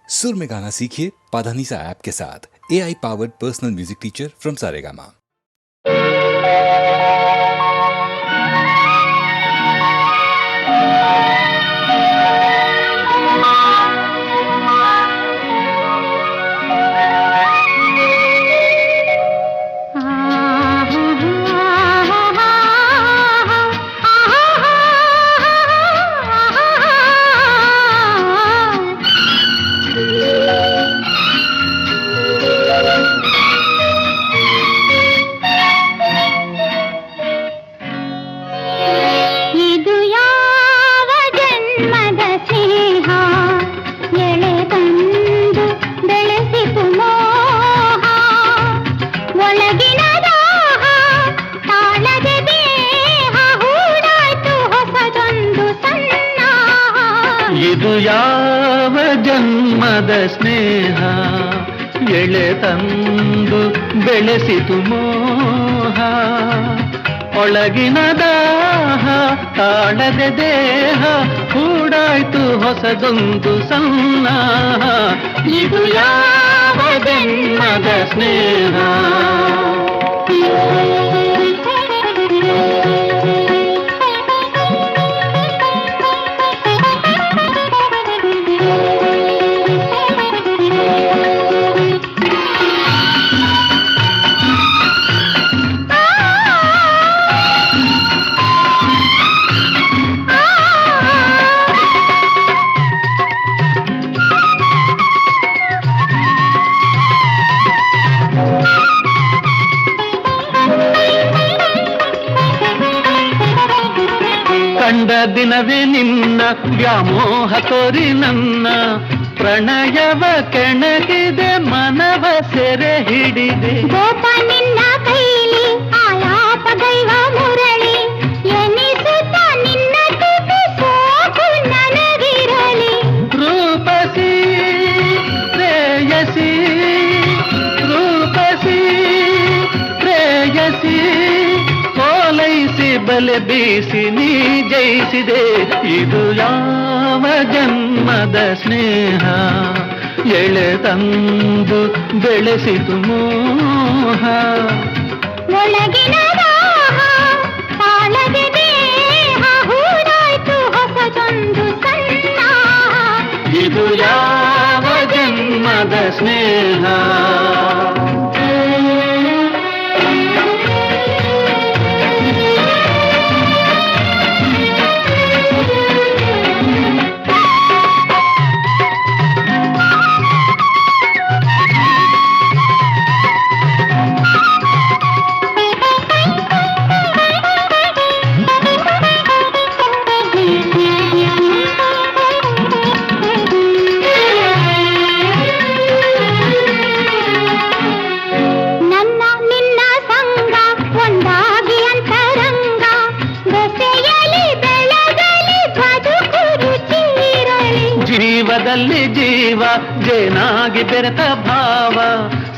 सुर में गाना सीखिए पाधानीसा ऐप के साथ। AI powered personal music teacher from Saregama. ಇದು ಯಾವ ಜನ್ಮದ ಸ್ನೇಹ ಎಳೆ ತಂದು ಬೆಳೆಸಿತು ಮೋಹ ಒಳಗಿನ ದಾಹ ತಾಳದೆ ದೇಹ ಕೂಡಾಯ್ತು ಹೊಸದೊಂದು ಸನ್ನಾಹ ಇದು ಯಾವ ಜನ್ಮದ ಸ್ನೇಹ ಕಂಡ ದಿನವೇ ನಿನ್ನ ವ್ಯಾಮೋಹ ತೋರಿ ನನ್ನ ಪ್ರಣಯವ ಕೆಣಕಿದೆ ಮನವ ಸೆರೆ ಹಿಡಿದೆ ಗೋಪ ನಿನ್ನ ಕೈಲಿ ಆಲಾಪ ದೈವ ಮುರಳಿ ಎನಿಸುತ್ತ ನಿನ್ನ ತುಟಿ ಸೋಕು ನನಗಿರಲಿ ರೂಪಸಿ ಪ್ರೇಯಸಿ ರೂಪಸಿ ಪ್ರೇಯಸಿ ಓಲೈಸಿ ಬಲೆ ಬೀಸಿ ನೀ ಜಯಿಸಿದೆ ಇದು ಯಾವ ಜನ್ಮದ ಸ್ನೇಹ ಎಳೆ ತಂದು ಬೆಳೆಸಿತು ಮೋಹ ಒಳಗಿನ ದಾಹ ತಾಳದೆ ದೇಹ ಹೂಡಾಯ್ತು ಹೊಸದೊಂದು ಸನ್ನಾಹ ಇದು ಯಾವ ಜನ್ಮದ ಸ್ನೇಹ ಜೀವದಲ್ಲಿ ಜೀವ ಜೇನಾಗಿ ಬೆರೆತ ಭಾವ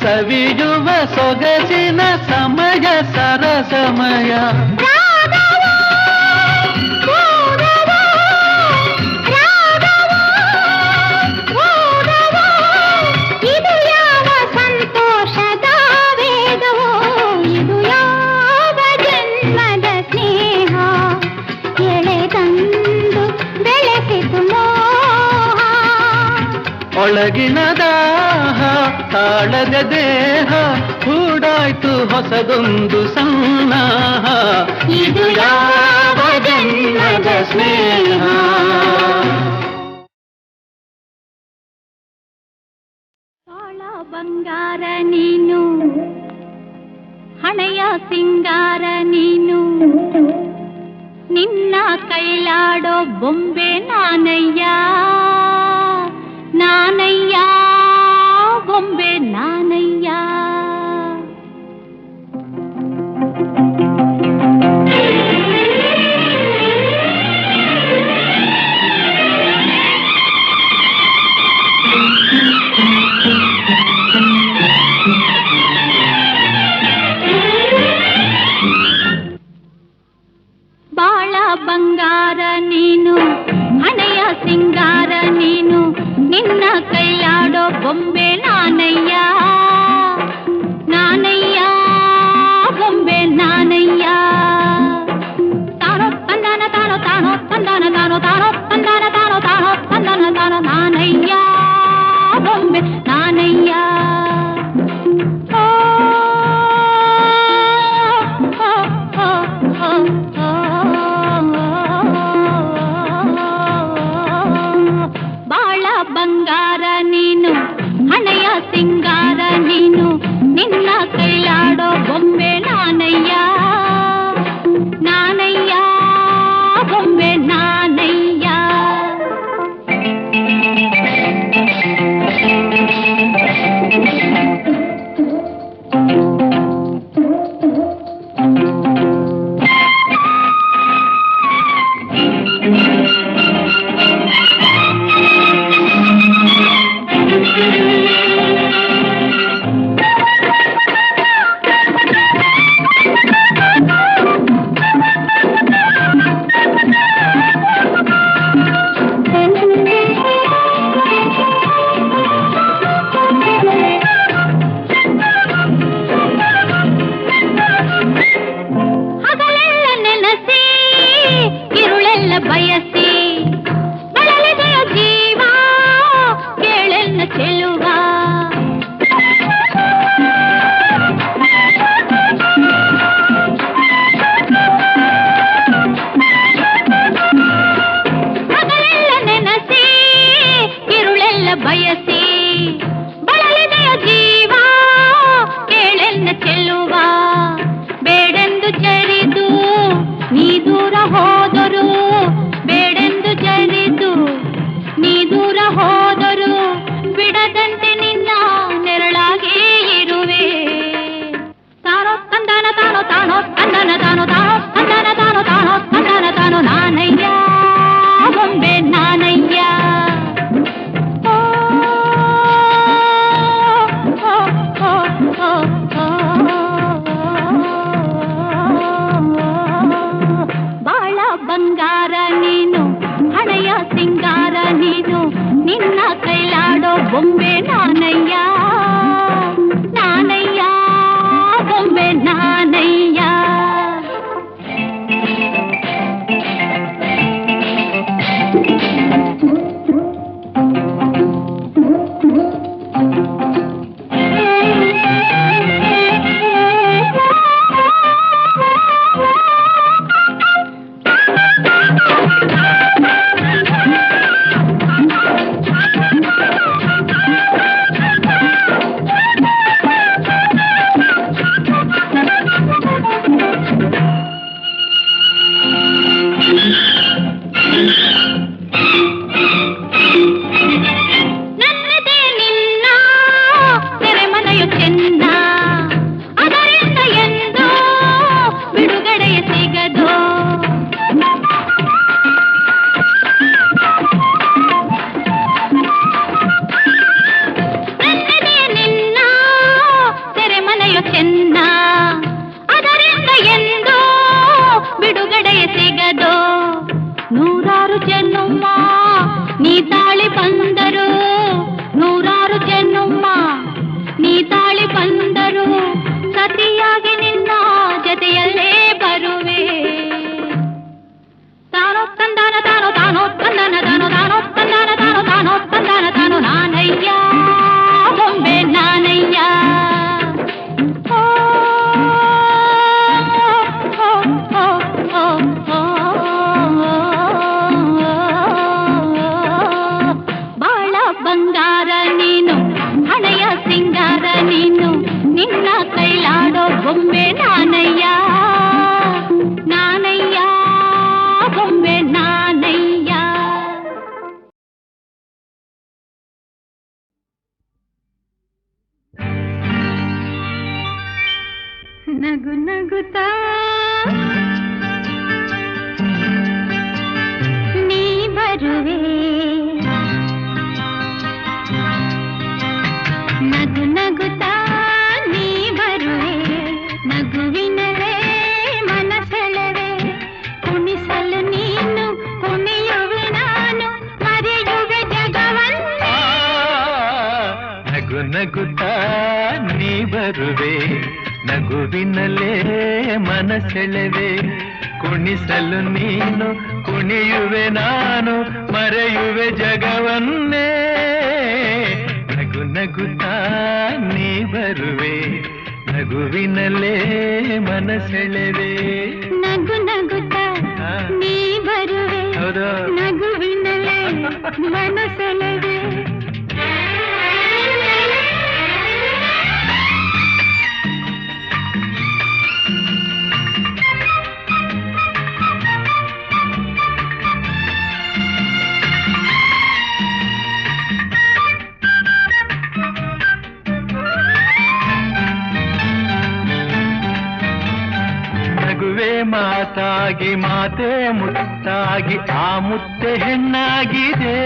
ಸವಿಯುವ ಸೊಗಸಿನ ಸಮಯ ಸರಸಮಯ ಇದು ಯಾವ ಸಂತೋಷದ ವೇದವೋ ಇದು ಯಾವ ಜನ್ಮದ ಸ್ನೇಹ ಎಳೆ ತಂದು ಬೆಳೆಸಿತು ಒಳಗಿನ ದಾಹ ತಾಳದ ದೇಹ ಕೂಡಾಯ್ತು ಹೊಸದೊಂದು ಸನ್ನಾಹ ಇದು ಯಾವ ಜನ್ಮದ ಸ್ನೇಹ ತಾಳ ಬಂಗಾರ ನೀನು ಹಣೆಯ ಸಿಂಗಾರ ನೀನು ನಿನ್ನ ಕೈಲಾಡೋ ಬೊಂಬೆ ನಾನಯ್ಯ ನಾನಯ್ಯ ಬೊಂಬೆ ನಾನಯ್ಯ ಬಾಳ ಬಂಗಾರ ನೀನು ಹಣೆಯ ಸಿಂಗಾರ ನೀನು ಕೈಲಾಡೋ ಬೊಂಬೆ ನಾನಯ್ಯ ನಾನಯ್ಯ ಬೊಂಬೆ ನಾನಯ್ಯ ತಾನೋ ತಂದಾನ ತಾನೋ ತಾನೋ ತಂದಾನ ತಾನೋ ತಾನೋ ತಂದಾನ ತಾನೋ ತಾನೋ ತಂದಾನ ತಾನೋ ನಾನಯ್ಯ ಬೊಂಬೆ ನಾನಯ್ಯ ಬಾಳ ಬಂಗಾರ ನೀನು ಹಣೆಯ ಸಿಂಗಾರ ನೀನು ನಿನ್ನ ಕೈಲಾಡೋ ಬೊಂಬೆ ನಾನಯ್ಯ ನಾನಯ್ಯ ಬೊಂಬೆ ನಾನಯ್ಯ ಬಯಸಿ ಬಳಲಿದೆಯ ಜೀವ ಕೇಳೆನ್ನ ಚೆಲುವ ಹಗಲೆಲ್ಲ ನೆನಸಿ ಇರುಳೆಲ್ಲ ಬಯಸಿ ಬಳಲಿದೆಯ ಜೀವ ಕೇಳೆನ್ನ ಚೆಲುವ ಬೇಡೆಂದು ಜರಿದು ನೀ ದೂರ ಹೋದರು ಬೇಡೆಂದು ಜರಿದು ನೀ ದೂರ ಹೋದರು ಬಿಡದಂತೆ ನಿನ್ನ ನೆರಳಾಗಿ ಇರುವೆ ತಾನೋ ತಂದಾನ ತಾನೋ ತಾನೋ ತಂದನ ತಾನೋ ತಾನೋ ತಂದನ ತಾನೋ ತಾನೋ ತಂದನ ತಾನೋ ನಾನಯ್ಯ ಬೊಂಬೆ ನಾನಯ್ಯ ಬಾಳ ಬಂಗಾರ ನೀನು ಹಣೆಯ ಸಿಂಗಾರ ನೀನು ನಿನ್ನ ಕೈಲಾಡೋ ಬೊಂಬೆ ನಾನಯ್ಯ ನಾನಯ್ಯ ಬೊಂಬೆ ನಾನಯ್ಯ ನೂರಾರು ಜನ್ಮ ನೀ ತಾಳಿ ಬಂದರು ನೂರಾರು ಜನ್ಮ ನೀ ತಾಳಿ ಬಂದರು ಸತಿಯಾಗಿ ನಿನ್ನ ಜೊತೆಯಲ್ಲೇ ಬರುವೆ ತಾನೋ ತಂದಾನ ತಾನೋ ತಾನೋ ತಂದನ ತಾನೋ ತಾನೋ ತಂದಾನ ತಾನೋ ತಾನೋ ತಂದಾನ ತಾನೋ ನಾನಯ್ಯ ಬೊಂಬೆ ನಾನಯ್ಯ ಬಂಗಾರ ನೀನು ಹಣೆಯ ಸಿಂಗಾರ ನೀನು ನಿನ್ನ ಕೈಲಾಡೋ ಬೊಂಬೆ ನಾನಯ್ಯ ನಾನಯ್ಯ ಬೊಂಬೆ ನಾನಯ್ಯ ನಗು ನಗುತ್ತಾ ನೀ ಬರುವೆ ನಗು ನಗುತ್ತಾ ನೀ ಬರುವೆ ನಗುವಿನಲೇ ಮನಸೆಳೆವೆ ಕುಣಿಸಲು ನೀನು ಕುಣಿಯುವೆ ನಾನು ಮರೆಯುವೆ ಜಗವನ್ನೇ ನಗು ನಗುತ್ತಾ ನೀ ಬರುವೆ, ನಗುವಿನಲ್ಲೇ ಮನಸೆಳೆವೆ, ಕುಣಿಸಲು ನೀನು ಕುಣಿಯುವೆ ನಾನು, ಮರೆಯುವೆ ಜಗವನ್ನೇ. ನಗು ನಗುತ್ತಾ ನೀ ಬರುವೆ, ನಗುವಿನಲ್ಲೇ ಮನಸೆಳೆವೆ. ನಗು ನಗುತ್ತಾ ನೀ ಬರುವೆ, ನಗುವಿನಲ್ಲೇ ಮನಸೆಳೆವೆ. ಮಾತಾಗಿ ಮಾತೆ ಮುತ್ತಾಗಿ ಆ ಮುತ್ತೆ ಹೆಣ್ಣಾಗಿದೆ,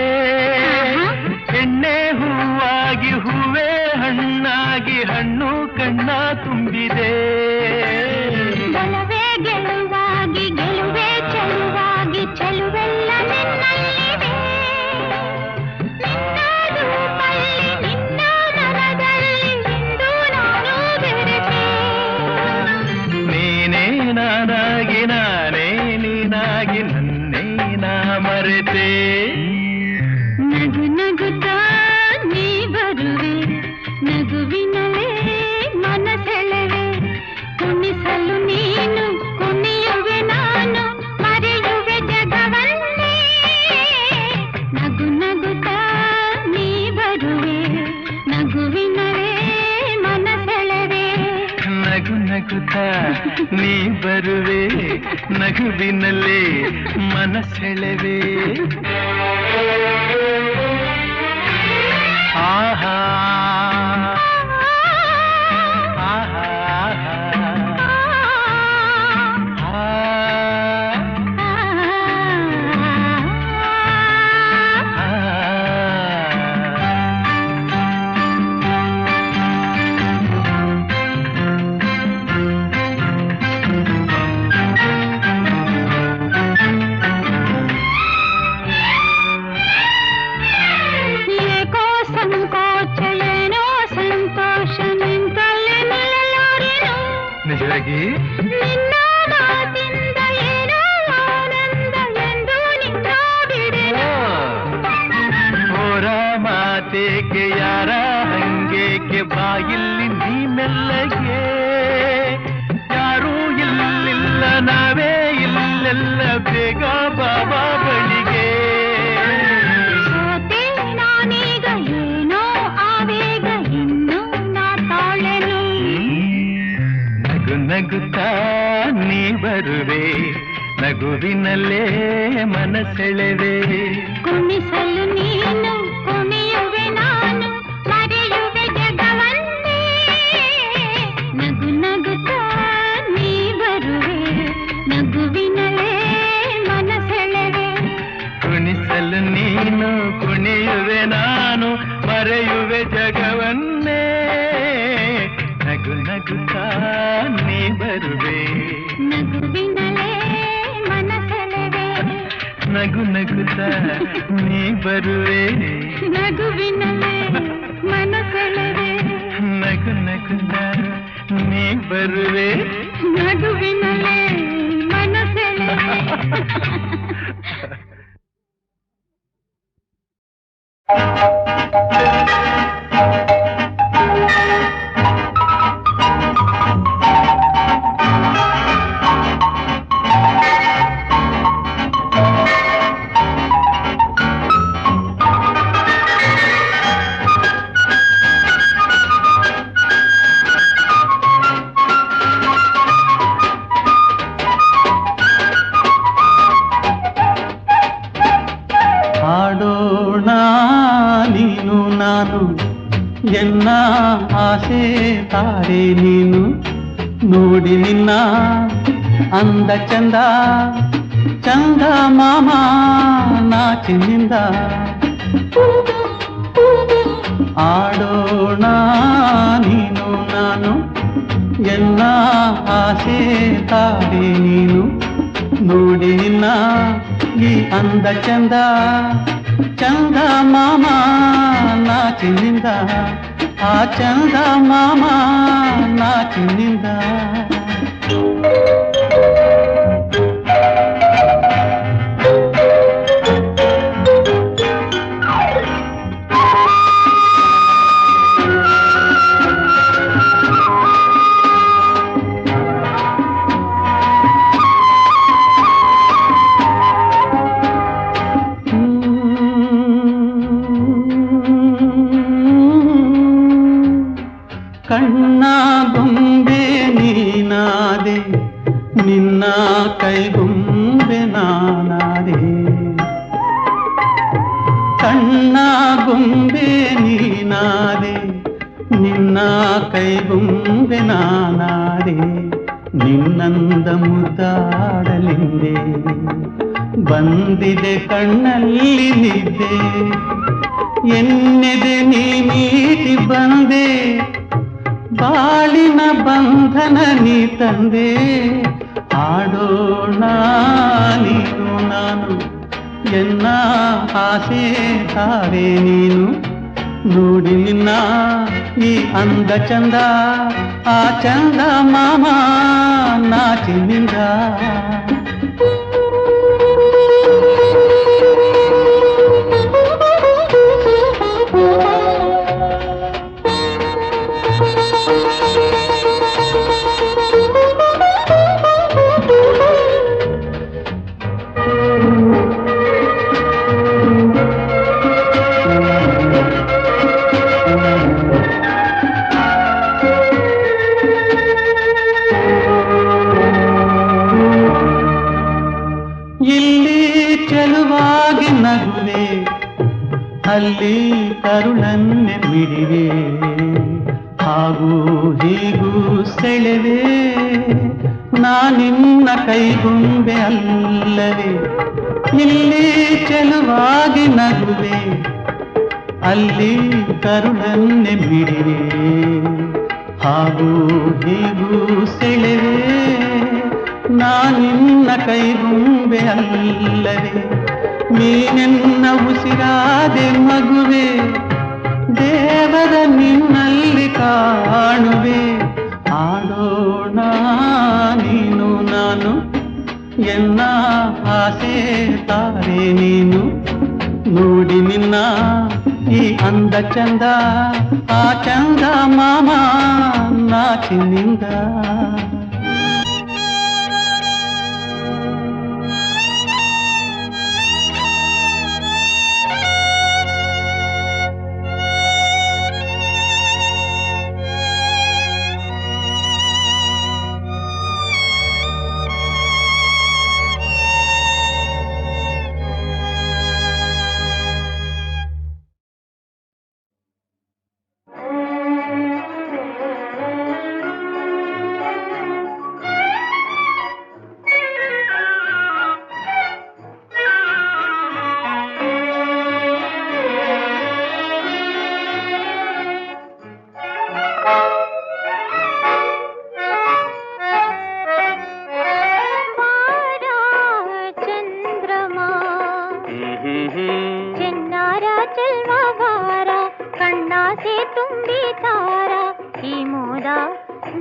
ಹೆಣ್ಣೆ ಹೂವಾಗಿ ಹೂವೇ ಹಣ್ಣಾಗಿ ಹಣ್ಣು ಕಣ್ಣ ತುಂಬಿದೆ. ಬಲವೇ ಗೆಲುವಾಗಿ ಗೆಲುವೆ ಚೆಲುವಾಗಿ ಚೆಲುವೆಲ್ಲ ನಿನ್ನಲ್ಲಿದೆ. ನಿನ್ನ ರೂಪಲ್ಲಿ ನಿನ್ನ ಮನದಲ್ಲಿ ಇಂದು ನಾನು ಬೆರೆತೆ. ನೀನೇ ನಾನಾಗಿ ನಾನೇ ನೀನಾಗಿ ನನ್ನೇ ನಾ ಮರೆತೆ. ನಗು ನಗುತ್ತಾ ನೀ ಬರುವೆ, ನಗುವಿನಲೇ ಮನಸೆಳೆವೆ, ಕುಣಿಸಲು ನೀನು ಕುಣಿಯುವೆ ನಾನು, ಮರೆಯುವೆ ಜಗವನ್ನೇ. ನಗು ನಗುತ್ತಾ ನೀ ಬರುವೆ, ನಗುವಿನಲೇ ಮನಸೆಳೆವೆ. ನಗು ನಗುತ್ತಾ ನೀ ಬರುವೆ, ನಗುವಿನಲ್ಲೇ ಮನಸೆಳೆವೆ. ಆಹಾ ಆಹಾ ನಿಜವಾಗಿ ನಿನ್ನ ಮಾತಿಂದ ಏನೋ ಆನಂದ ಎಂದು ನಿನ್ನ ಬಿಡೆನು. ಹೋರ ಮಾತೇಕೆ ಯಾರ ಹಂಗೇಕೆ ಬಾಯಿಲ್ಲಿ ನೀ ಮೆಲ್ಲಗೆ, ಯಾರೂ ಇಲ್ಲಿಲ್ಲ ನಾವೇ ಇಲ್ಲೆಲ್ಲ ಬೇಗ ಬಾಬಾ ಬಳಿಗೆ. ಸೋತೆ ನಾನೀಗ ಏನೋ ಆವೇಗ ಇನ್ನು ನಾ ತಾಳೆನು. ನಗುತ್ತಾ ನೀ ಬರುವೆ, ನಗುವಿನಲ್ಲೇ ಮನಸೆಳೆವೆ, ಕುಣಿಸಲು ನೀನು ಕುಣಿಯುವೆ ನಾನು, ಮರೆಯುವೆ ಜಗವನ್ನೇ. ನಗು ನಗುತ್ತಾ ನೀ ಬರುವೆ, ನಗುವಿನಲ್ಲೇ ಮನಸೆಳೆವೆ, ಕುಣಿಸಲು ನೀನು ಕುಣಿಯುವೆ ನಾನು, ಮರೆಯುವೆ ಜಗವನ್ನೇ. ನಗು ನಗುತ್ತಾ ನೀ ಬರುವೆ, ನಗುವಿನಲೇ ಮನಸೆಳೆವೆ, ನಗು ನಗುತ್ತಾ ನೀ ಬರುವೆ, ನಗುವಿನಲೇ ಮನಸೆಳೆವೆ, ನಗು ನಗುತ್ತಾ ನೀ ಬರುವೆ, ನಗುವಿನಲೇ ಮನಸೆಳೆವೆ. ಆಡೋಣ ನೀನು ನಾನು, ಎನ್ನ ಆಸೆ ತಾರೆ ನೀನು, ನೋಡಿ ನಿನ್ನ ಅಂದ ಚಂದ ಚಂದ ಮಾಮ ನಾಚಿನಿಂದ. ಆಡೋಣ ನೀನು ನಾನು, ಎನ್ನ ಆಸೆ ತಾರೆ ನೀನು, ನೋಡಿ ನಿನ್ನ ಈ ಅಂದ ಚಂದ ಚಂದ ಮಾಮ ನಾಚಿನಿಂದ. ಆ ಚಂದ ಮಾಮ ನಾಚಿನಿಂದ. ಕಣ್ಣ ಗೊಂಬೆ ನೀನಾದೆ, ನಿನ್ನ ಕೈಗೊಂಬೆ ನಾನಾದೆ. ಕಣ್ಣ ಗೊಂಬೆ ನೀನಾದೆ, ನಿನ್ನ ಕೈಗೊಂಬೆ ನಾನಾದೆ. ನಿನ್ನಂದ ಮುದ್ದಾಡಲಿಂದೆ, ಬಂದಿದೆ ಕಣ್ಣಲ್ಲಿ ನಿದ್ದೆ. ಎನ್ನೆದೆ ನೀ ಮೀಟಿ ಬಂದೆ, ಬಾಳಿನ ಬಂಧನ ನೀ ತಂದೆ. ಆಡೋಣ ನೀನು ನಾನು, ಎನ್ನ ಆಸೆ ತಾರೆ ನೀನು. ನೋಡಿ ನಿನ್ನ ಈ ಅಂದ ಚಂದ, ಆ ಚಂದ ಮಾಮ ನಾಚಿನಿಂದ. ಇಲ್ಲಿ ಚೆಲುವಾಗಿ ನಗುವೆ, ಅಲ್ಲಿ ಕರುಳನ್ನೆ ಮಿಡಿವೆ. ಹಾಗೂ ಹೀಗೂ ಸೆಳೆವೆ, ನಾನಿನ್ನ ಕೈಗೊಂಬೆ ಅಲ್ಲವೇ. ಇಲ್ಲಿ ಚೆಲುವಾಗಿ ನಗುವೆ, ಅಲ್ಲಿ ಕರುಳನ್ನೆ ಮಿಡಿವೆ. ಹಾಗೂ ಹೀಗೂ ಸೆಳೆವೆ, ನಾನಿನ್ನ ಕೈಗೊಂಬೆ ಅಲ್ಲವೇ. ನೀನೆನ್ನ ಉಸಿರಾದೆ ಮಗುವೆ, ದೇವರ ನಿನ್ನಲ್ಲಿ ಕಾಣುವೆ. ಆಡೋಣ ನೀನು ನಾನು, ಎನ್ನ ಆಸೆ ತಾರೆ ನೀನು. ನೋಡಿ ನಿನ್ನ ಈ ಅಂದ ಚಂದ, ಆ ಚಂದ ಮಾಮ ನಾಚಿನಿಂದ.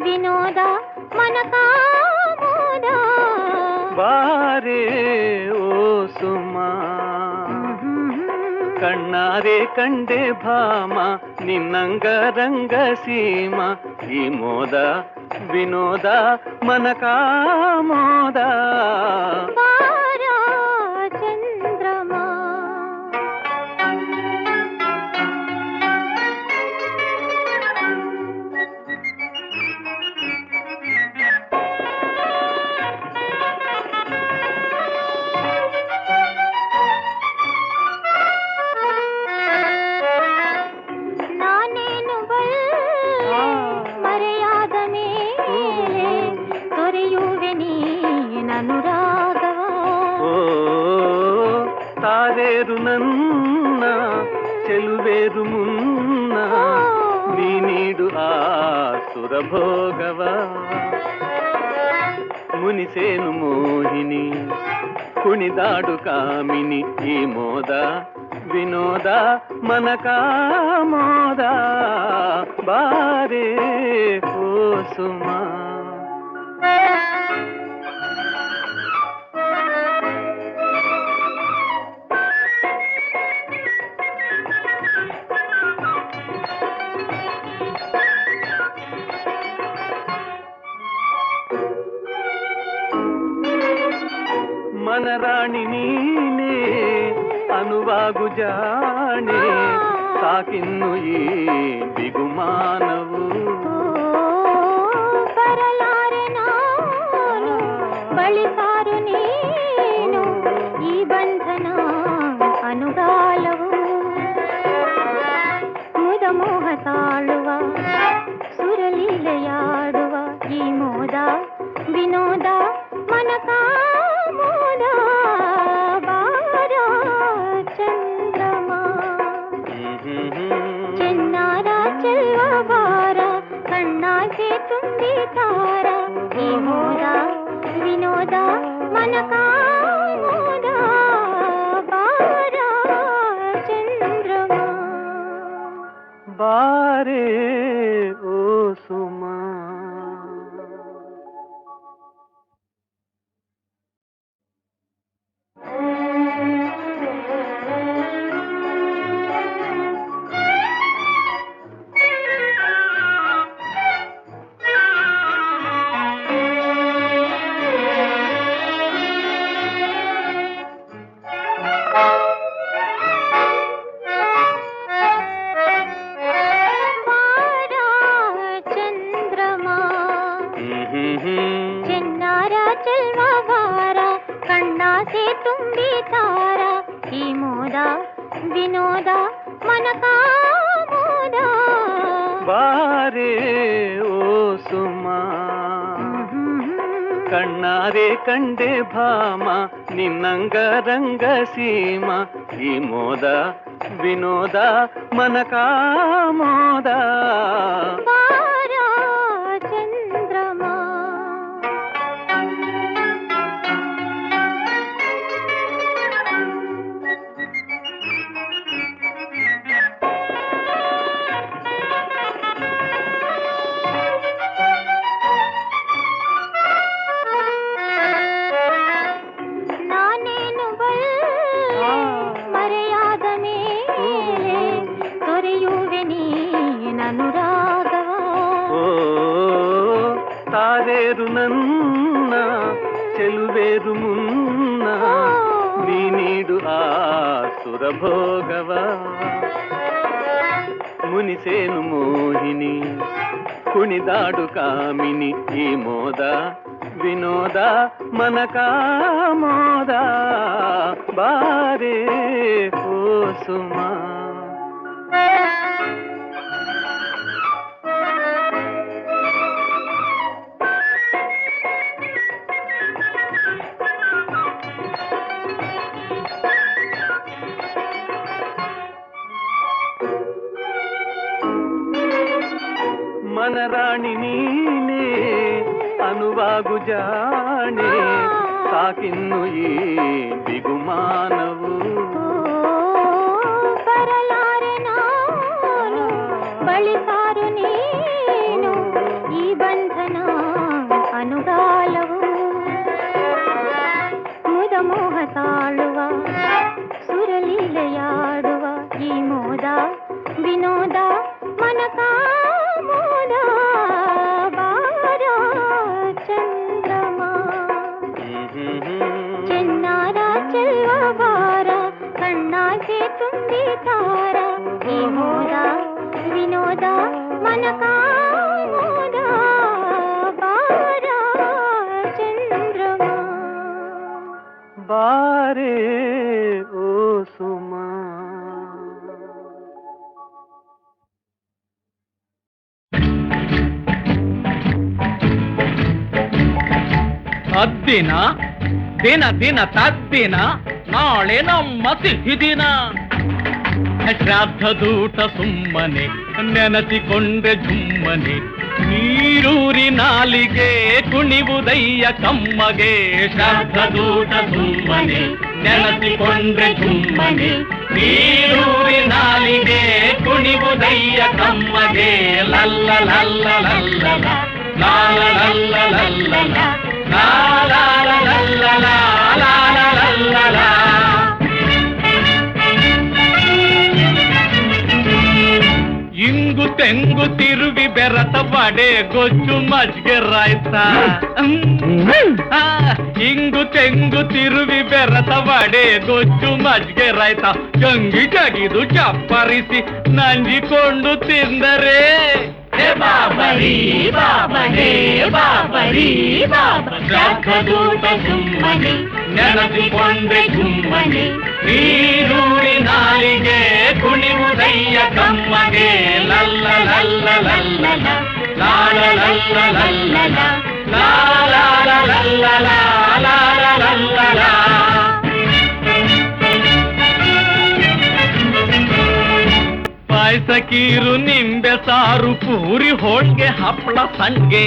ವಿನೋದ ಮನಕ ಮೋದ ಬಾರೆ ಓ ಸುಮ ಕಣ್ಣಾರೆ ಕಂಡೆ ಭಾಮ ನಿನ್ನಂಗ ರಂಗ ಸೀಮ ಈ ಮೋದ ವಿನೋದ ಮನಕ ಮೋದ ತಾರೇರು ನನ್ನ ಚೆಲುವೇರು ಮುನ್ನ ನೀ ನೀಡು ಆ ಸುರಭೋಗವ ಮುನಿಸೇನು ಮೋಹಿನಿ ಕುಣಿದಾಡು ಕಾಮಿನಿ ಈ ಮೋದ ವಿನೋದ ಮನಕ ಮೋದ ಬಾರೆ ಓ ಸುಮ. ಮನರಾಣಿ ನೀನೇ ಅನುವಾಗು ಜಾಣೆ, ಸಾಕಿನ್ನು ಈ ಬಿಗುಮಾನವು. ಬರಲಾರೆ ನಾನು ಬಳಿಸಾರು ನೀನು, ಈ ಬಂಧನ ಅನುಗಾಲವು. ಮುದ ಮೋಹ ತಾಳುವ ಸುರಲೀಲೆಯಾಡುವ ಈ ಮೋದ ವಿನೋದ ಮನಕ ಮೋದ. ಬಾರ ಚಂದ್ರಮ ಚೆನ್ನಾರ ಚೆಲ್ವ ಬಾರ, ಕಣ್ಣಾಗೆ ತುಂಬಿ ತಾರ ಈ ಮೋದ ವಿನೋದ ಮನಕ ಮೋದ. ಬಾರ ಚಂದ್ರಮ ಬಾರೆ ಓ ಸುಮ. ಚೆನ್ನಾರ ಚೆಲ್ವ ಬಾರ, ಕಣ್ಣಾಸೆ ತುಂಬಿ ತಾರ ಈ ಮೋದ ವಿನೋದ ಮನಕ ಮೋದ. ಬಾರೆ ಓ ಸುಮ. ಕಣ್ಣಾರೆ ಕಂಡೆ ಭಾಮ ನಿನ್ನಂಗ ರಂಗ ಸೀಮ, ಈ ಮೋದ ವಿನೋದ ಮನಕ ಮೋದ. ಬಾರ ಚಂದ್ರಮ ನಾನೇನು ಮರೆಯಾದ ಮೇಲೆ ತೊರೆಯುವೆ ನೀನನುರಾಗವ. ಓ ತಾರೇರು ನನ್ನ ಚೆಲುವೇರು ಮುನ್ನ, ನೀ ನೀಡು ಆ ಸುರಭೋಗವ. ಮುನಿಸೇನು ಮೋಹಿನಿ ಕುಣಿದಾಡು ಕಾಮಿನಿ, ಈ ಮೋದ ವಿನೋದ ಮನಕ ಮೋದ. ಬಾರೆ ಓ ಸುಮ. ಮನರಾಣಿ ನೀನೇ ಅನುವಾಗು ಜಾಣೆ, ಸಾಕಿನ್ನು ಈ ಬಿಗುಮಾನವು. ಬರಲಾರೆ ನಾನು ಬಳಿಸಾರು ನೀನು, ಈ ಬಂಧನ ಅನುಗಾಲವು. ಮುದ ಮೋಹ ತಾಳುವ ಸುರಲೀಲೆಯಾಡುವ ಈ ಮೋದ ವಿನೋದ ಮನಕ ಮೋದ. ಬಾರ ಚಂದ್ರಮ ಚೆನ್ನಾರ ಚೆಲ್ವ ಬಾರ, ಕಣ್ಣಾಗೆ ತುಂಬಿ ತಾರ ಈ ಮೋದ ವಿನೋದ ಮನಕ ಮೋದ. ಬಾರ ಚಂದ್ರಮ ಬಾರೆ ಓ ಸುಮ. ಅದ್ದಿನ ದಿನ ದಿನ ತದ್ದಿನ, ನಾಳೆ ನಮ್ಮ ಸಿಹಿ ದಿನ. ಶ್ರಾದ್ದದೂಟ ಸುಮ್ಮನೆ ನೆನಸಿಕೊಂಡೆ ಜುಮ್ಮನೆ, ನೀರೂರಿ ನಾಲಿಗೆ ಕುಣಿವುದಯ್ಯ ಕಮ್ಮಗೆ. ಶ್ರಾದ್ದದೂಟ ಸುಮ್ಮನೆ ನೆನಸಿಕೊಂಡ್ರೆ ಜುಮ್ಮನೆ ನೀರೂರಿ ನಾಲಿಗೆ ಕುಣಿವುದಯ್ಯ ಕಮ್ಮಗೆ ಲಲ್ಲ ಲಲ್ಲ ಲಲ್ಲ ಲಾಲ ಲಲ್ಲ ಲಲ್ಲ ಲಾಲ ಲಲ್ಲ ಲಾಲ ಲಲ್ಲ. ಇಂಗು ತೆಂಗು ತಿರುವಿ ಬೆರತ ಬಡೆ ಗೊಜ್ಜು ಮಜ್ಗೆ ರಾಯ್ತ ಇಂಗು ತೆಂಗು ತಿರುವಿ ಬೆರತ ಬಡೆ ಗೊಜ್ಜು ಮಜ್ಗೆ ರಾಯ್ತ ಜಂಗಿ ಜಗಿದು ಚಪ್ಪರಿಸಿ ನಂಜಿಕೊಂಡು ತಿಂದರೆ ಬಾಬರಿ ಬಾಬರೇ ಬಾಬರಿ ಬಾಬೂಟ ಸುಮ್ಮನೆ ನೆನಸಿಕೊಂಡ್ರೆ ಜುಮ್ಮನೆ ನೀರೂರಿ ನಾಲಿಗೆ ಕುಣಿವುದಯ್ಯ ಕಮ್ಮಗೆ ಲಲ್ಲ ಲಲ್ಲ ಲಲ್ಲ ಲಾಲ ಲಲ್ಲ ಲಲ್ಲ ಲಾಲ ಲಲ್ಲ ಲಾಲ ಲಲ್ಲ. ಪಾಯಸ ಕೀರು ನಿಂಬೆ ಸಾರು ಪೂರಿ ಹೋಳ್ಗೆ ಹಪ್ಪಳ ಸಂಡ್ಗೆ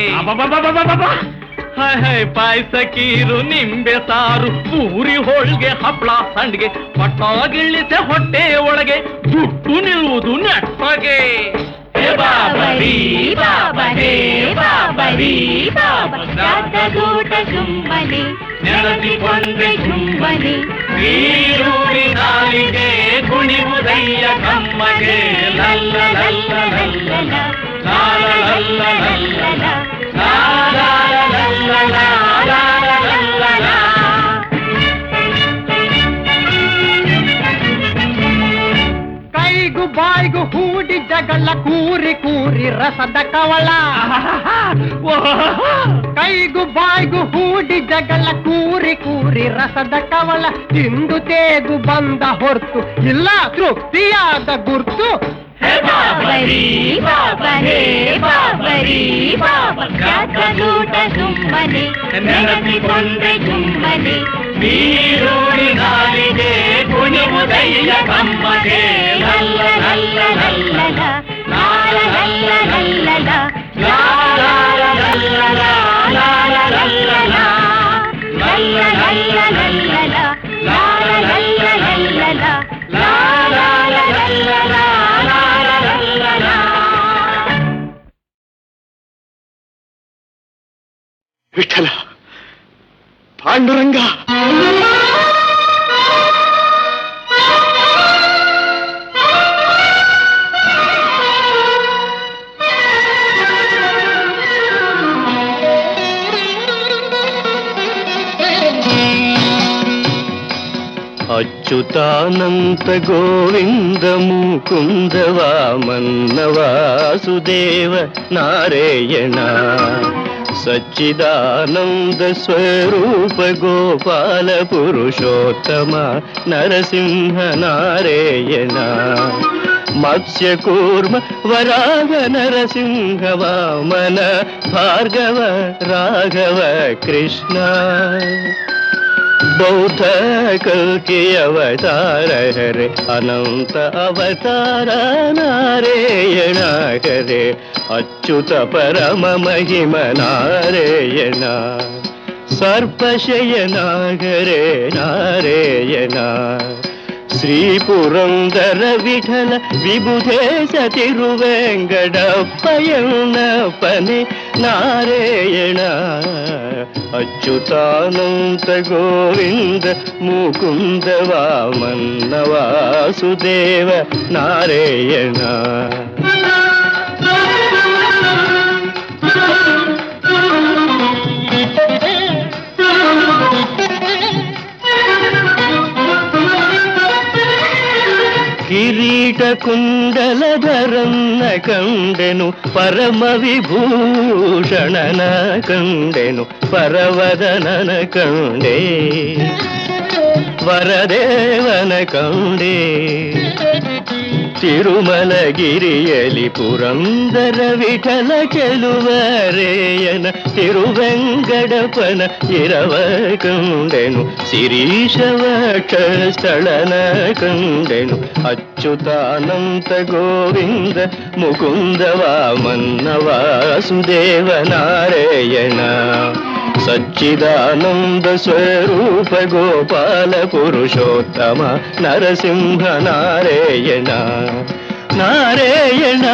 ಪಾಯಸ ಕೀರು ನಿಂಬೆ ಸಾರು ಪೂರಿ ಹೋಳ್ಗೆ ಹಪ್ಪಳ ಸಂಡ್ಗೆ ಪಟ್ಟಾಗಿಳಿಸೆ ಹೊಟ್ಟೆ ಒಳಗೆ ದುಡ್ಡು ನಿಲ್ಲುವುದು ನೆಟ್ಟಗೆ ಬಾಬರಿ ಬಾಬರೇ ಬಾಬರಿ ಬಾಬೂಟ ಸುಮ್ಮನೆ ನೆನಸಿಕೊಂಡ್ರೆ ಜುಮ್ಮನೆ ನೀರೂರಿ ನಾಲಿಗೆ ಕುಣಿವುದಯ್ಯ ಕಮ್ಮಗೆ ಲಲ್ಲ ಲಲ್ಲ ಲಲ್ಲ ಲಾಲ ಲಲ್ಲ ಲಲ್ಲ ಲಾಲ ಲಲ್ಲ ಲಾಲ ಲಲ್ಲ. ಕೈಗು ಬಾಯ್ಗು ಹೂಡಿ ಜಗಳ ಕೂರಿ ಕೂರಿ ರಸದ ಕವಳ ಕೈಗು ಬಾಯ್ಗು ಹೂಡಿ ಜಗಳ ಕೂರಿ ಕೂರಿ ರಸದ ಕವಳ ತಿಂದು ತೇಗು ಬಂದ ಹೊರ್ತು ಇಲ್ಲ ತೃಪ್ತಿಯಾದ ಗುರ್ತು ಬಾಬರಿ ಬಾಬರೇ ಬಾಬರಿ ಬಾಬೂಟ ಸುಮ್ಮನೆ ನೆನಸಿಕೊಂಡ್ರೆ ಜುಮ್ಮನೆ ನೀರೂರಿ ನಾಲಿಗೆ ಕುಣಿವುದಯ್ಯ ಕಮ್ಮಗೆ ಲಲ್ಲ ಲಲ್ಲ ಲಲ್ಲ ಲಾಲ ಲಲ್ಲ ಲಲ್ಲ ಲಾಲ ಲಲ್ಲ ಲಾಲ ಲಲ್ಲ ಲಲ್ಲ ಲಲ್ಲ ಲಲ್ಲ ಲಾಲ ಲಲ್ಲ ಲಲ್ಲ ಲಾಲ ಲಲ್ಲ ಲಾಲ. ವಿಠಲ ಪಾಂಡುರಂಗ ಅಚ್ಯುತಾನಂತ ಗೋವಿಂದ ಮುಕುಂದ ವಾಮನ್ನ ವಾಸುದೇವ ನಾರಾಯಣ ಸಚ್ಚಿದಾನಂದ ಸ್ವರೂಪ ಗೋಪಾಲ ಪುರುಷೋತ್ತಮ ನರಸಿಂಹ ನಾರಾಯಣ ಮತ್ಸ್ಯ ಕೂರ್ಮ ವರಾಹ ನರಸಿಂಹ ವಾಮನ ಭಾರ್ಗವ ರಾಘವ ಕೃಷ್ಣ ಬೌದ್ಧ ಕಲ್ಕಿ ಅವತಾರ ಹರೆ ಅನಂತ ಅವತಾರ ನಾರಾಯಣ ಹರೆ ಅಚ್ಯುತ ಪರಮ ಮಹಿಮ ನಾರಾಯಣ ಸರ್ಪಶಯನ ಹರೆ ನಾರಾಯಣ ಶ್ರೀ ಪುರಂದರ ವಿಠಲ ವಿಬುಧೇಶ ತಿರುವೆಂಗಡಪ್ಪಯನ್ನಪ್ಪನೆ ನಾರಾಯಣ ಅಚ್ಯುತಾನಂತ ಗೋವಿಂದ ಮುಕುಂದ ವಾಮನ್ನ ವಾಸುದೇವ ನಾರಾಯಣ. ಕಿರೀಟ ಕುಂಡಲಧರನ್ನ ಕಂಡೆನು ಪರಮ ವಿಭೂಷಣನ ಕಂಡೆನು ಪರವದನನ ಕಂಡೆ ವರದೇವನ ಕಂಡೆ ತಿರುಮಲಗಿರಿಯಲಿ ಪುರಂದರ ವಿಠಲ ಚೆಲುವರೇಯನ ತಿರುವೆಂಗಡಪನ ಇರವ ಕಂಡೆನು ಶಿರೀಶವಕ್ಷಸ್ಥಳನ ಕಂಡೆನು ಅಚ್ಯುತಾನಂತ ಗೋವಿಂದ ಮುಕುಂದ ವಾಮನ್ನ ವಾಸುದೇವ ನಾರಾಯಣ ಸಚ್ಚಿದಾನಂದ ಸ್ವರೂಪ ಗೋಪಾಲ ಪುರುಷೋತ್ತಮ ನರಸಿಂಹ ನಾರಾಯಣ ನಾರಾಯಣ.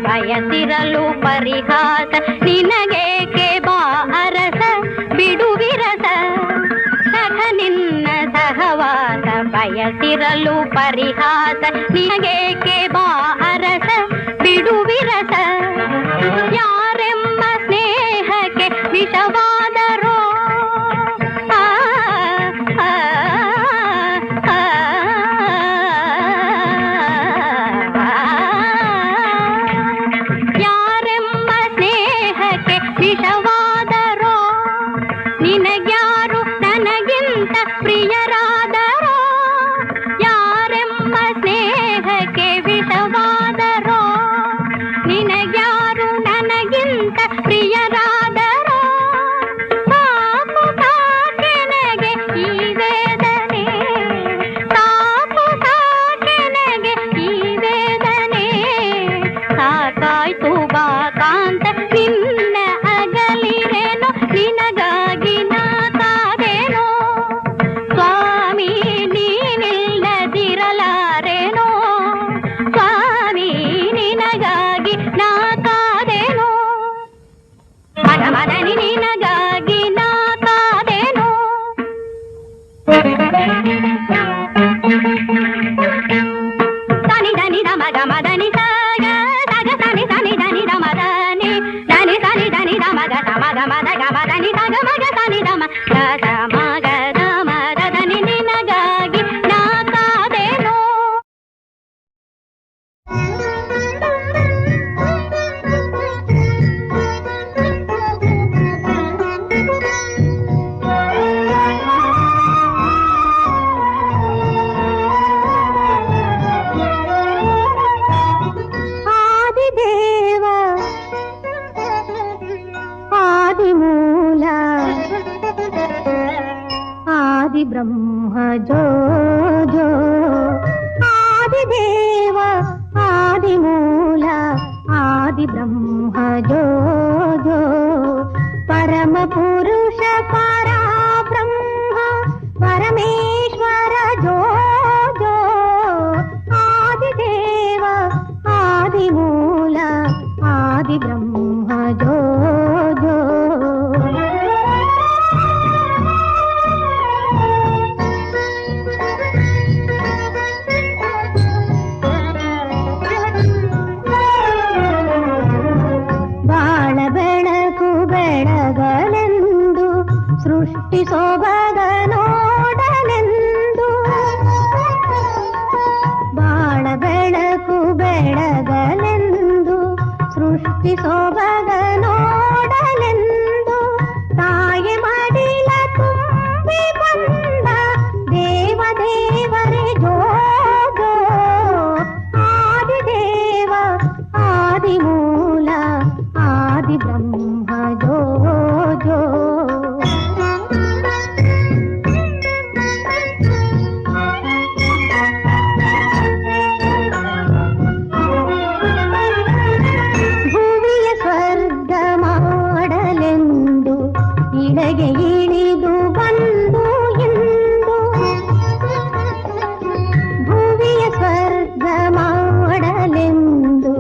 ಬಯಸಿರಲು ಪರಿಹಾಸ ನಿನಗೇಕೆ ಬಾ ಅರಸ ಬಿಡು ವಿರಸ ಸಖ ನಿನ್ನ ಸಹವಾಸ ಬಯಸಿರಲು ಪರಿಹಾಸ ನಿನಗೇಕೆ ಬಾ ಅರಸ ಬಿಡು ವಿರಸ ಯಾರೆಂಬ ಸ್ನೇಹಕ್ಕೆ ವಿಷವಾದರೋ ವಿಷವಾದರೋ ನಿನಗ್ಯಾರು ನನಗಿಂತ ಪ್ರಿಯರಾದರೋ ಯಾರೆಂಬ ಸ್ನೇಹಕ್ಕೆ ವಿಷವಾದರೋ ನಿನಗ್ಯಾರು ನನಗಿಂತ ಪ್ರಿಯರಾದರೋ ಸಾಕು ಸಾಕೆನಗೆ ಈ ವೇದನೆ ಸಾಕು ಸಾಕೆನಗೆ ಈ ವೇದನೆ ಸಾಕಾಯ್ತು ಬಾ ಕಾಂತ ನಿನ್ನ ಅಗಲಿರೆನೋ ನಿನಗಾಗಿ ನಾ ಕಾದೇನೋ ಸ್ವಾಮಿ ನೀನಿಲ್ಲದಿರಲಾರೆನೋ ಸ್ವಾಮಿ ನಿನಗಾಗಿ ನಾ ಕಾದೇನೋ ಮದ ಮದನಿ ನಿನಗಾಗಿ ನಾ ಕಾದೇನೋ ಸನಿ ಧನಿ ದ ಮಗ ಮದನಿ ಸಗ ಸಗ ಸನಿ ಸನಿ ಧನಿ the Madani Dhani Sunny Dhani the ಮಗ ಸ ಮಗ ಮದ ಗ ಮದನಿ ಸಗ ಮಗ ಸನಿ ದ ಮ ಸ ಮಗ ದ ಮದ ಧನಿ ನಿನಗಾಗಿ ನಾ ಕಾದೇನೋ ಆದಿದೇವ ಆದಿಮೂಲ ಆದಿ ಬ್ರಹ್ಮ ಜೋ ಜೋ ಆದಿದೇವ ಆದಿಮೂಲ ಆದಿ ಬ್ರಹ್ಮ ಜೋ ಜೋ ಪರಮ ಪುರುಷ ಪರಬ್ರಹ್ಮ ಪರಮೇಶ್ವರ ಜೋ ಜೋ ಆದಿದೇವ ಆದಿಮೂಲ ಆದಿ ಬ್ರಹ್ಮ ಜೋ ಜೋ ಬಾಳ ಬೆಳಕು ಬೆಳಗಲೆಂದು ಸೃಷ್ಟಿ ಸೊಬಗ ನೋಡಲೆಂದು ಬಾಳ ಬೆಳಕು ಬೆಳಗಲೆಂದು ಸೃಷ್ಟಿ ಸೊಬಗ ನೋಡಲೆಂದು ತಾಯಿ ಮಡಿಲ ತುಂಬಿ ಬಂದ ಇಳೆಗೆ ಇಳಿದು ಬಂದು ಎಂದು ಭುವಿಯ ಸ್ವರ್ಗ ಮಾಡಲೆಂದು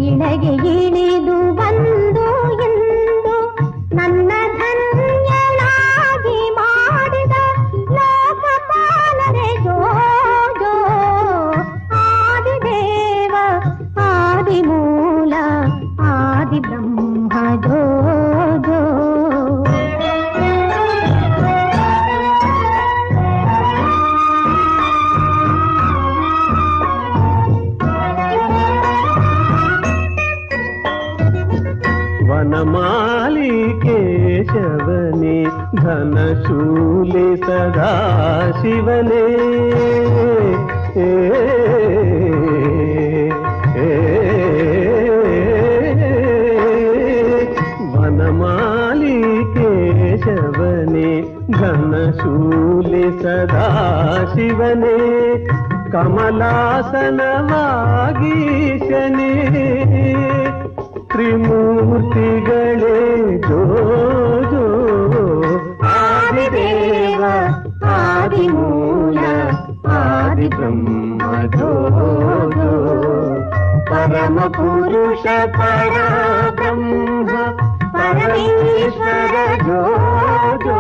ಇಳೆಗೆ ಇಳಿದು ಬಂದು ಎಂದು ನನ್ನ ಧನ್ಯನಾಗಿ ಮಾಡಿದ ಲೋಕಪಾಲನೆ ಜೋ ಜೋ ಆದಿದೇವ ಆದಿಮೂಲ ಆದಿ ಬ್ರಹ್ಮ ಜೋ ಜೋ ವನಮಾಲಿ ಕೇಶವನೇ ಘನಶೂಲಿ ಸದಾ ಶಿವನೇ ವನಮಾಲಿ ಕೇಶವನೇ ಘನಶೂಲಿ ಸದಾ ಶಿವನೇ ಕಮಲಾಸನವಾಗೀಶನೇ ತ್ರಿಮೂರ್ತಿಗಳೇ ಜೋ ಜೋ ಆದಿದೇವ ಆದಿಮೂಲ ಆದಿ ಬ್ರಹ್ಮ ಜೋ ಜೋ ಪರಮ ಪುರುಷ ಪರಬ್ರಹ್ಮ ಪರಮೇಶ್ವರ ಜೋ ಜೋ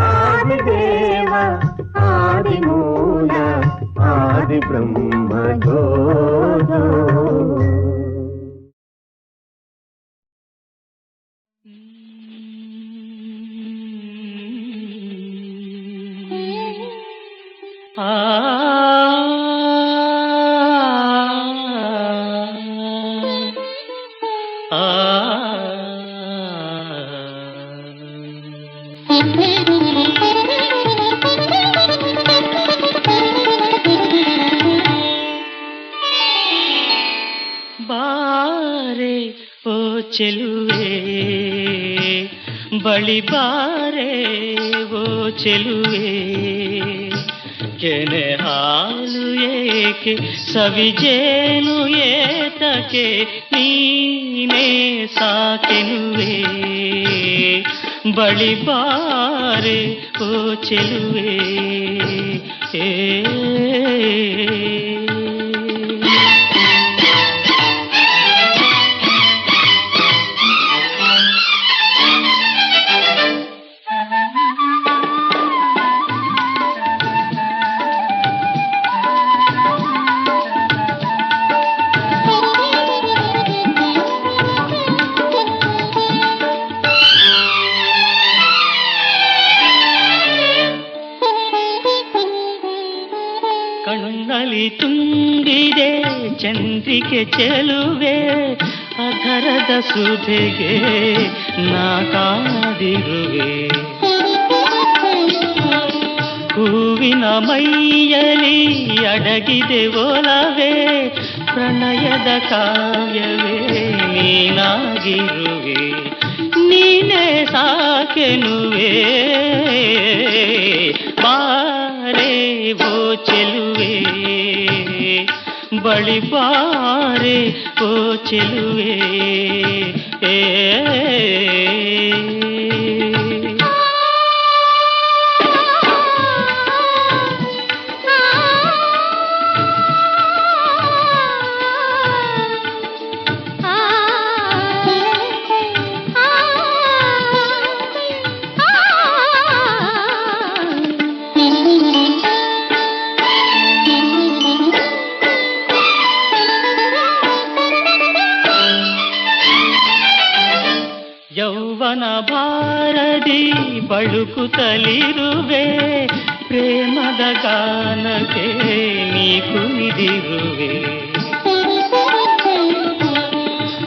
ಆದಿದೇವ ಆದಿಮೂಲ ಆದಿ ಬ್ರಹ್ಮ ಜೋ ಜೋ ಬಾರೆ ಓ ಚೆಲುವೆ ಬಳಿ ಬಾರೆ ಓ ಚೆಲುವೆ ಕೆನೆ ಹಾಲು ಏಕೆ ಸವಿಜೇನು ಏತಕ್ಕೆ ನೀನೇ ಸಾಕೆನುವೆ ಬಳಿ ಬಾರೆ ಓ ಚೆಲುವೆ ಕಣ್ಣಲ್ಲಿ ತುಂಬಿದೆ ಚಂದ್ರಿಕೆ ಚೆಲುವೆ ಅಧರದ ಸುಧೆಗೆ ನಾ ಕಾದಿರುವೆ ಹೂವಿನ ಮೈಯಲಿ ಅಡಗಿದೆ ಒಲವೇ ಪ್ರಣಯದ ಕಾವ್ಯವೇ ನೀನಾಗಿರುವೆ ನೀನೇ ಸಾಕೆನುವೆ ಬಾರೆ ಓ ಚೆಲುವೆ ಬಳಿ ಬಾರೆ ಓ ಚೆಲುವೆ ಯೌವನ ಭಾರದಿ ಬಳುಕುತ್ತಲಿರುವೆ ಪ್ರೇಮದ ಗಾನಕ್ಕೆ ನೀ ಕುಣಿದಿರುವೆ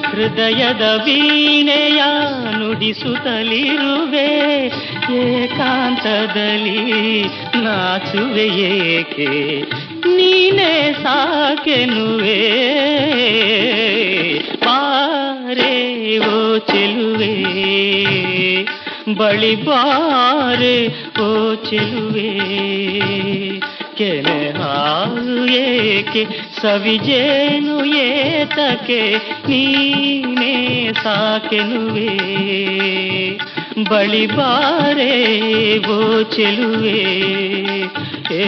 ಹೃದಯದ ವೀಣೆಯ ನುಡಿಸುತ್ತಲಿರುವೆ ಏಕಾಂತದಲ್ಲಿ ನಾಚುವೆ ಏಕೆ ನೀನೇ ಸಾಕೆನುವೆ ಬಾರೆ ಓ ಚೆಲುವೆ ಬಳಿ ಬಾರೆ ಓ ಚೆಲುವೆ ಕೆನೆ ಹಾಲು ಏಕೆ ಸವಿಜೇನು ಏತಕ್ಕೆ ನೀನೇ ಸಾಕೆನುವೆ ಬಳಿ ಬಾರೆ ಓ ಚೆಲುವೆ ಏ